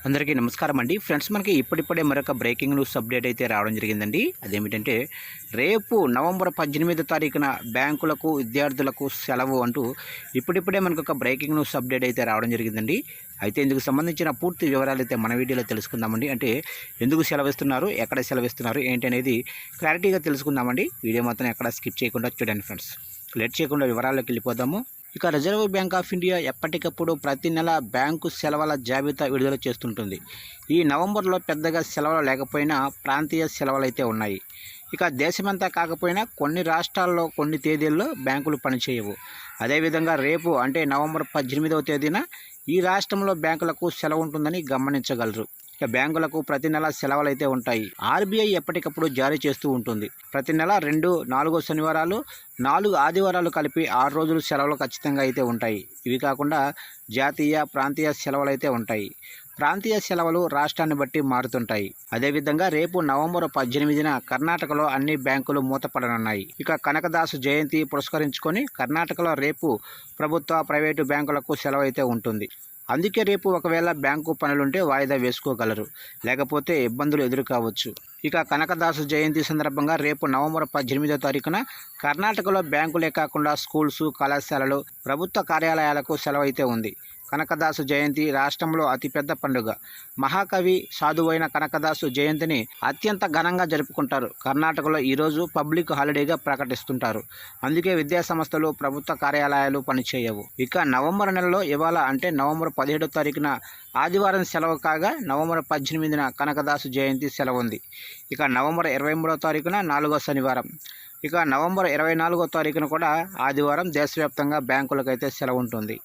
అందరికీ నమస్కారం అండి ఫ్రెండ్స్. మనకి ఇప్పుడిప్పుడే మరొక బ్రేకింగ్ న్యూస్ అప్డేట్ అయితే రావడం జరిగిందండి. అదేమిటంటే రేపు నవంబర్ 18వ తారీఖున బ్యాంకులకు విద్యార్థులకు సెలవు అంటూ ఇప్పుడిప్పుడే మనకు ఒక బ్రేకింగ్ న్యూస్ అప్డేట్ అయితే రావడం జరిగిందండి. అయితే ఇందుకు సంబంధించిన పూర్తి వివరాలు అయితే మన వీడియోలో తెలుసుకుందామండి. అంటే ఎందుకు సెలవిస్తున్నారు, ఎక్కడ సెలవిస్తున్నారు ఏంటి అనేది క్లారిటీగా తెలుసుకుందామండి. వీడియో మొత్తం ఎక్కడ స్కిప్ చేయకుండా చూడండి ఫ్రెండ్స్. లేట్ చేయకుండా వివరాల్లోకి వెళ్ళిపోదాము. ఇక రిజర్వ్ బ్యాంక్ ఆఫ్ ఇండియా ఎప్పటికప్పుడు ప్రతి నెల బ్యాంకు సెలవుల జాబితా విడుదల చేస్తుంటుంది. ఈ నవంబర్లో పెద్దగా సెలవులు లేకపోయినా ప్రాంతీయ సెలవులు అయితే ఉన్నాయి. ఇక దేశమంతా కాకపోయినా కొన్ని రాష్ట్రాల్లో కొన్ని తేదీల్లో బ్యాంకులు పనిచేయవు. అదేవిధంగా రేపు అంటే నవంబర్ 18వ తేదీన ఈ రాష్ట్రంలో బ్యాంకులకు సెలవు ఉంటుందని గమనించగలరు. ఇక బ్యాంకులకు ప్రతి నెల సెలవులు అయితే ఉంటాయి. ఆర్బీఐ ఎప్పటికప్పుడు జారీ చేస్తూ ఉంటుంది. ప్రతి నెల 2, 4 శనివారాలు, 4 ఆదివారాలు కలిపి 6 రోజులు సెలవులు ఖచ్చితంగా అయితే ఉంటాయి. ఇవి కాకుండా జాతీయ, ప్రాంతీయ సెలవులు అయితే ఉంటాయి. ప్రాంతీయ సెలవులు రాష్ట్రాన్ని బట్టి మారుతుంటాయి. అదేవిధంగా రేపు నవంబర్ 18న కర్ణాటకలో అన్ని బ్యాంకులు మూతపడనున్నాయి. ఇక కనకదాసు జయంతి పురస్కరించుకొని కర్ణాటకలో రేపు ప్రభుత్వ, ప్రైవేటు బ్యాంకులకు సెలవు అయితే ఉంటుంది. అందుకే రేపు ఒకవేళ బ్యాంకు పనులుంటే వాయిదా వేసుకోగలరు, లేకపోతే ఇబ్బందులు ఎదురు కావచ్చు. ఇక కనకదాసు జయంతి సందర్భంగా రేపు నవంబర్ 18వ తారీఖున కర్ణాటకలో బ్యాంకులే కాకుండా స్కూల్స్, కళాశాలలు, ప్రభుత్వ కార్యాలయాలకు సెలవు అయితే ఉంది. కనకదాసు జయంతి రాష్ట్రంలో అతిపెద్ద పండుగ. మహాకవి, సాధువైన కనకదాసు జయంతిని అత్యంత ఘనంగా జరుపుకుంటారు. కర్ణాటకలో ఈరోజు పబ్లిక్ హాలిడేగా ప్రకటిస్తుంటారు. అందుకే విద్యా సంస్థలు, ప్రభుత్వ కార్యాలయాలు పనిచేయవు. ఇక నవంబర్ నెలలో ఇవాళ అంటే నవంబర్ 17వ తారీఖున ఆదివారం సెలవు కాగా నవంబర్ 18న కనకదాసు జయంతి సెలవు ఉంది. ఇక నవంబర్ 23వ తారీఖున 4వ శనివారం. ఇక నవంబర్ 24వ తారీఖున కూడా ఆదివారం దేశవ్యాప్తంగా బ్యాంకులకైతే సెలవు ఉంటుంది.